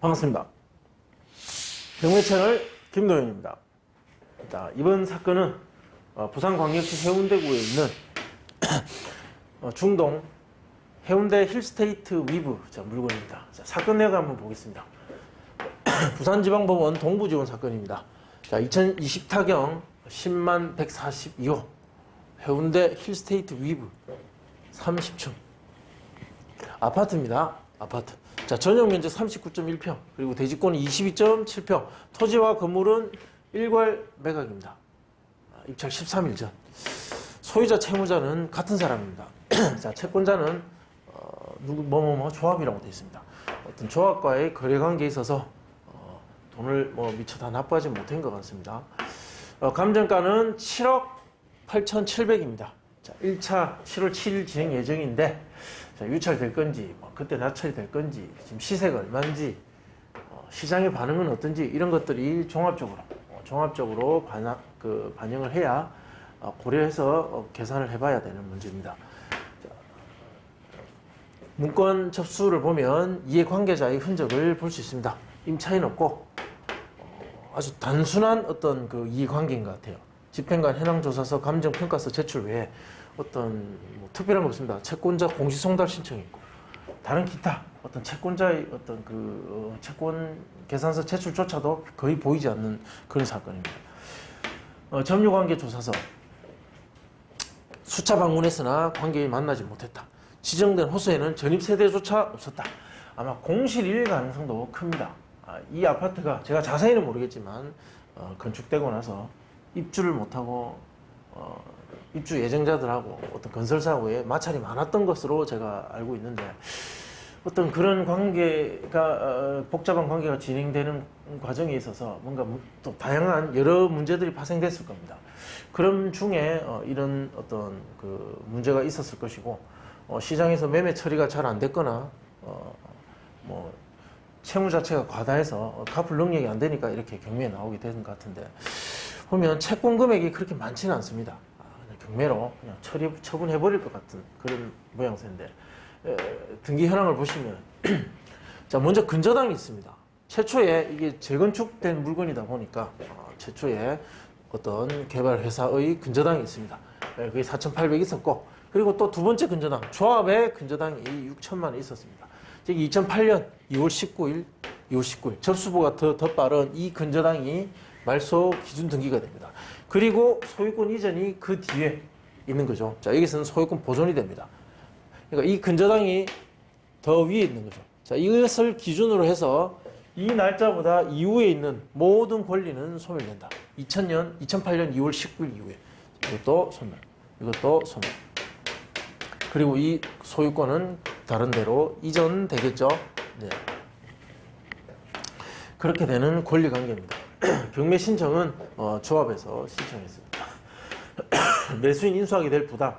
반갑습니다. 경매 채널 김도현입니다. 자, 이번 사건은 부산광역시 해운대구에 있는 중동 해운대 힐스테이트 위브 물건입니다. 자, 사건 내용 한번 보겠습니다. 부산지방법원 동부지원 사건입니다. 자, 2020타경 10만 142호 해운대 힐스테이트 위브 30층 아파트입니다. 아파트. 자, 전용 면적 39.1평, 그리고 대지권은 22.7평, 토지와 건물은 일괄 매각입니다. 입찰 13일 전. 소유자 채무자는 같은 사람입니다. 자, 채권자는 뭐뭐뭐 조합이라고 되어 있습니다. 어떤 조합과의 거래 관계에 있어서 돈을 미처 다 납부하지 못한 것 같습니다. 감정가는 7억 8,700입니다. 자, 1차 7월 7일 진행 예정인데, 자, 유찰될 건지, 그때 낙찰이 될 건지, 지금 시세가 얼마인지, 시장의 반응은 어떤지, 이런 것들이 종합적으로 반영을 해야 고려해서 계산을 해봐야 되는 문제입니다. 자, 문건 접수를 보면 이해관계자의 흔적을 볼 수 있습니다. 임차인 없고, 아주 단순한 어떤 그 이해관계인 것 같아요. 집행관 현황조사서 감정평가서 제출 외에 어떤 특별한 거 없습니다. 채권자 공시송달 신청이 있고, 다른 기타 어떤 채권자의 어떤 그 채권 계산서 제출조차도 거의 보이지 않는 그런 사건입니다. 점유관계 조사서 수차 방문했으나 관계인이 만나지 못했다. 지정된 호수에는 전입 세대조차 없었다. 아마 공실일 가능성도 큽니다. 이 아파트가 제가 자세히는 모르겠지만 건축되고 나서 입주를 못하고 입주 예정자들하고 어떤 건설사하고의 마찰이 많았던 것으로 제가 알고 있는데, 어떤 그런 관계가 복잡한 관계가 진행되는 과정에 있어서 뭔가 또 다양한 여러 문제들이 파생됐을 겁니다. 그런 중에 이런 어떤 그 문제가 있었을 것이고, 시장에서 매매 처리가 잘 안 됐거나 채무 자체가 과다해서 갚을 능력이 안 되니까 이렇게 경매에 나오게 되는 것 같은데, 보면 채권 금액이 그렇게 많지는 않습니다. 경매로 그냥 처분해버릴 것 같은 그런 모양새인데, 등기 현황을 보시면 자, 먼저 근저당이 있습니다. 최초에 이게 재건축된 물건이다 보니까 최초에 어떤 개발회사의 근저당이 있습니다. 그게 4,800 있었고, 그리고 또 두 번째 근저당, 조합의 근저당이 6천만 원 있었습니다. 즉 2008년 2월 19일 접수보가 더 빠른 이 근저당이 말소 기준 등기가 됩니다. 그리고 소유권 이전이 그 뒤에 있는 거죠. 자, 여기서는 소유권 보존이 됩니다. 그러니까 이 근저당이 더 위에 있는 거죠. 자, 이것을 기준으로 해서 이 날짜보다 이후에 있는 모든 권리는 소멸된다. 2008년 2월 19일 이후에 이것도 소멸, 이것도 소멸. 그리고 이 소유권은 다른 데로 이전되겠죠. 네. 그렇게 되는 권리 관계입니다. 경매 신청은 조합에서 신청했습니다. 매수인 인수하게 될 부담.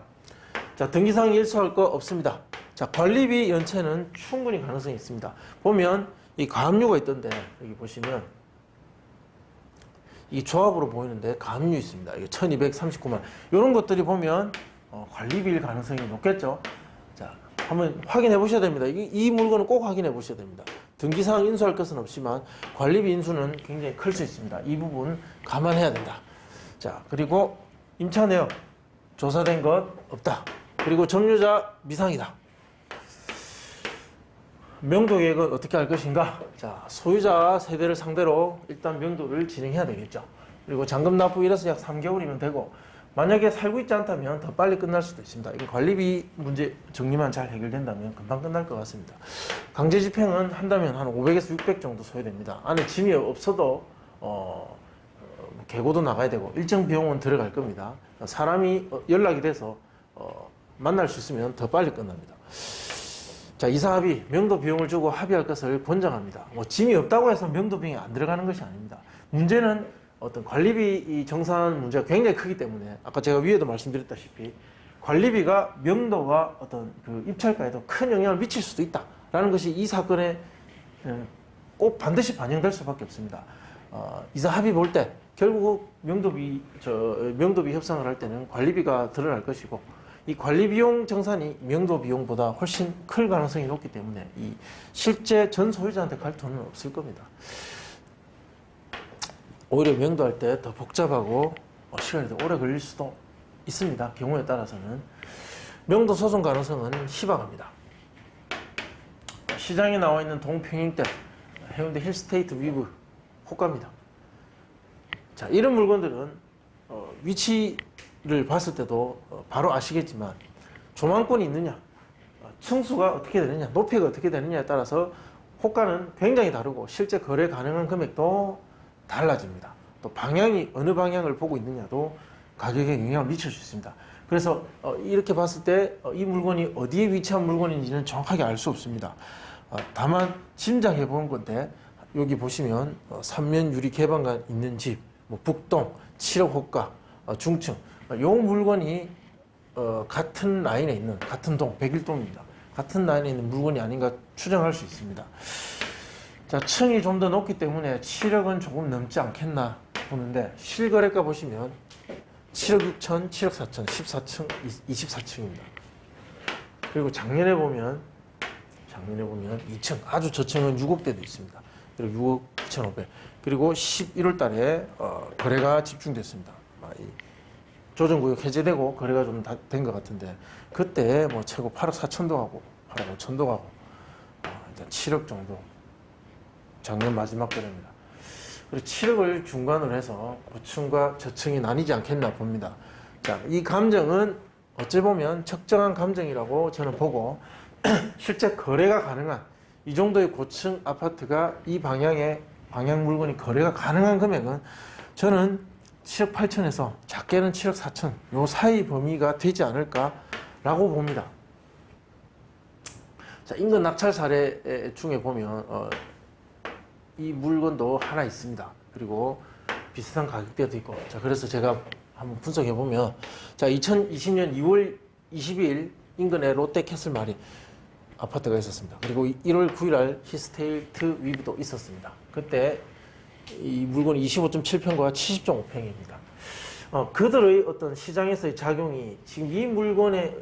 자, 등기상 일수할 거 없습니다. 자, 관리비 연체는 충분히 가능성이 있습니다. 보면 이 가압류가 있던데, 여기 보시면 이 조합으로 보이는데 가압류 있습니다. 이게 1239만 원. 이런 것들이 보면 관리비일 가능성이 높겠죠. 자, 한번 확인해 보셔야 됩니다. 이 물건은 꼭 확인해 보셔야 됩니다. 등기상 인수할 것은 없지만 관리비 인수는 굉장히 클 수 있습니다. 이 부분 감안해야 된다. 자, 그리고 임차 내역 조사된 것 없다. 그리고 점유자 미상이다. 명도 계획은 어떻게 할 것인가? 자, 소유자 세대를 상대로 일단 명도를 진행해야 되겠죠. 그리고 잔금 납부 일해서 약 3개월이면 되고, 만약에 살고 있지 않다면 더 빨리 끝날 수도 있습니다. 이거 관리비 문제 정리만 잘 해결된다면 금방 끝날 것 같습니다. 강제 집행은 한다면 한 500에서 600 정도 소요됩니다. 안에 짐이 없어도 계고도 나가야 되고 일정 비용은 들어갈 겁니다. 사람이 연락이 돼서 만날 수 있으면 더 빨리 끝납니다. 자, 이사합의, 명도 비용을 주고 합의할 것을 권장합니다. 짐이 없다고 해서 명도 비용이 안 들어가는 것이 아닙니다. 문제는 어떤 관리비 정산 문제가 굉장히 크기 때문에, 아까 제가 위에도 말씀드렸다시피 관리비가 명도와 어떤 그 입찰가에도 큰 영향을 미칠 수도 있다라는 것이 이 사건에 꼭 반드시 반영될 수밖에 없습니다. 이사 합의 볼 때 결국 명도비 협상을 할 때는 관리비가 드러날 것이고, 이 관리 비용 정산이 명도 비용보다 훨씬 클 가능성이 높기 때문에 이 실제 전 소유자한테 갈 돈은 없을 겁니다. 오히려 명도할 때 더 복잡하고 시간이 더 오래 걸릴 수도 있습니다. 경우에 따라서는. 명도 소송 가능성은 희박합니다. 시장에 나와 있는 동평행대 해운대 힐스테이트 위브 호가입니다. 자, 이런 물건들은 위치를 봤을 때도 바로 아시겠지만 조망권이 있느냐, 층수가 어떻게 되느냐, 높이가 어떻게 되느냐에 따라서 호가는 굉장히 다르고 실제 거래 가능한 금액도 달라집니다. 또 방향이 어느 방향을 보고 있느냐도 가격에 영향을 미칠 수 있습니다. 그래서 이렇게 봤을 때 이 물건이 어디에 위치한 물건인지는 정확하게 알 수 없습니다. 다만 짐작해 본 건데 여기 보시면 삼면 유리 개방관 있는 집, 뭐 북동, 7억 호가, 중층 요 물건이 같은 라인에 있는 같은 동, 101동입니다. 같은 라인에 있는 물건이 아닌가 추정할 수 있습니다. 자, 층이 좀 더 높기 때문에 7억은 조금 넘지 않겠나 보는데 실거래가 보시면 7억 6천, 7억 4천, 14층, 24층입니다. 그리고 작년에 보면 2층, 아주 저층은 6억대도 있습니다. 그리고 6억 2,500. 그리고 11월 달에 거래가 집중됐습니다. 조정구역 해제되고 거래가 좀 된 것 같은데 그때 뭐 최고 8억 4천도 가고 8억 5천도 가고 일단 7억 정도 작년 마지막 거래입니다. 그리고 7억을 중간으로 해서 고층과 저층이 나뉘지 않겠나 봅니다. 자, 이 감정은 어찌 보면 적정한 감정이라고 저는 보고 실제 거래가 가능한 이 정도의 고층 아파트가 이 방향의 방향 물건이 거래가 가능한 금액은 저는 7억 8천에서 작게는 7억 4천 요 사이 범위가 되지 않을까라고 봅니다. 자, 인근 낙찰 사례 중에 보면 이 물건도 하나 있습니다. 그리고 비슷한 가격대도 있고. 자, 그래서 제가 한번 분석해 보면 자, 2020년 2월 20일 인근에 롯데캐슬마린 아파트가 있었습니다. 그리고 1월 9일 날 힐스테이트 위브도 있었습니다. 그때 이 물건이 25.7평과 70.5평입니다. 그들의 어떤 시장에서의 작용이 지금 이 물건에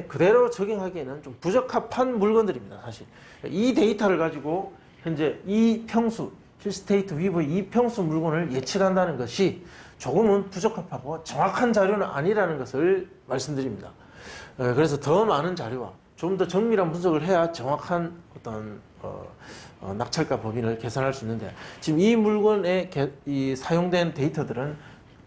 그대로 적용하기에는 좀 부적합한 물건들입니다. 사실 이 데이터를 가지고 현재 이 평수 힐스테이트 위브의 이 평수 물건을 예측한다는 것이 조금은 부적합하고 정확한 자료는 아니라는 것을 말씀드립니다. 그래서 더 많은 자료와 좀 더 정밀한 분석을 해야 정확한 어떤 낙찰가 범위를 계산할 수 있는데 지금 이 물건에 이 사용된 데이터들은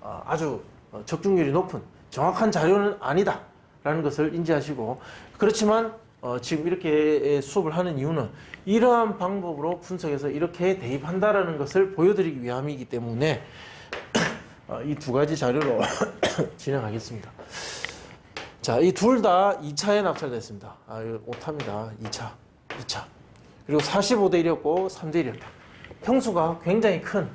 아주 적중률이 높은 정확한 자료는 아니다라는 것을 인지하시고 그렇지만 지금 이렇게 수업을 하는 이유는 이러한 방법으로 분석해서 이렇게 대입한다라는 것을 보여드리기 위함이기 때문에 이 두 가지 자료로 진행하겠습니다. 자, 이 둘 다 2차에 낙찰됐습니다. 이거 오타입니다. 2차. 그리고 45대 1이었고 3대 1이었다. 평수가 굉장히 큰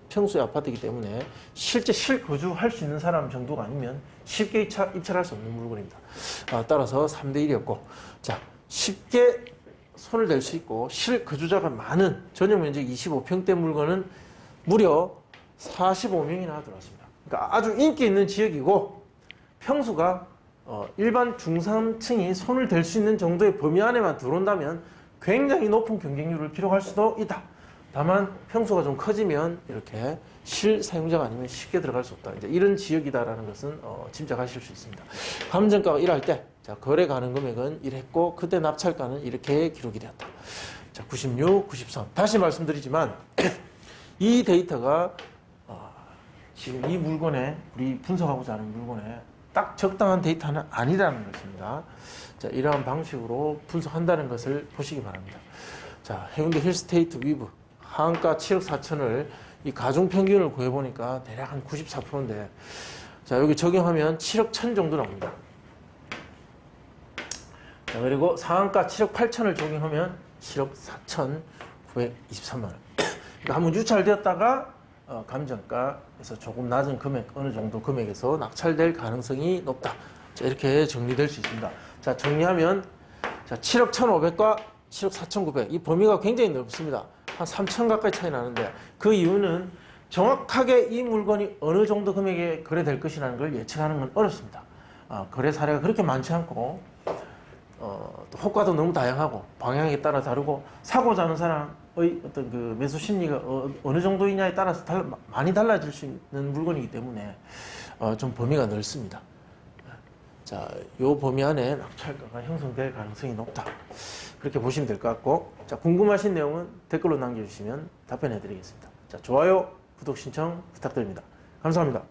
평수의 아파트이기 때문에 실제 실거주할 수 있는 사람 정도가 아니면 쉽게 입찰할 수 없는 물건입니다. 따라서 3대 1이었고, 자, 쉽게 손을 댈 수 있고 실거주자가 많은 전용 면적 25평대 물건은 무려 45명이나 들어왔습니다. 그러니까 아주 인기 있는 지역이고 평수가 일반 중산층이 손을 댈 수 있는 정도의 범위 안에만 들어온다면 굉장히 높은 경쟁률을 기록할 수도 있다. 다만 평수가 좀 커지면 이렇게 실사용자가 아니면 쉽게 들어갈 수 없다. 이제 이런 지역이다라는 것은 짐작하실 수 있습니다. 감정가가 1할 때 자, 거래 가능 금액은 이랬고 그때 납찰가는 이렇게 기록이 되었다. 자, 96, 93. 다시 말씀드리지만 이 데이터가 지금 이 물건에 우리 분석하고자 하는 물건에 딱 적당한 데이터는 아니라는 것입니다. 자, 이러한 방식으로 분석한다는 것을 보시기 바랍니다. 자, 해운대 힐스테이트 위브 하한가 7억 4천을 이 가중 평균을 구해보니까 대략 한 94%인데 자, 여기 적용하면 7억 1천 정도 나옵니다. 자, 그리고 상한가 7억 8천을 적용하면 7억 4천 923만 원. 그러니까 한번 유찰되었다가 감정가에서 조금 낮은 금액, 어느 정도 금액에서 낙찰될 가능성이 높다. 자, 이렇게 정리될 수 있습니다. 자, 정리하면 자, 7억 1,500과 7억 4,900. 이 범위가 굉장히 넓습니다. 한 3천 가까이 차이 나는데 그 이유는 정확하게 이 물건이 어느 정도 금액에 거래될 것이라는 걸 예측하는 건 어렵습니다. 거래 사례가 그렇게 많지 않고 또 호가도 너무 다양하고 방향에 따라 다르고 사고자 하는 사람의 어떤 그 매수 심리가 어느 정도이냐에 따라서 많이 달라질 수 있는 물건이기 때문에 좀 범위가 넓습니다. 자, 요 범위 안에 낙찰가가 형성될 가능성이 높다. 그렇게 보시면 될 것 같고, 자, 궁금하신 내용은 댓글로 남겨주시면 답변해 드리겠습니다. 자, 좋아요, 구독 신청 부탁드립니다. 감사합니다.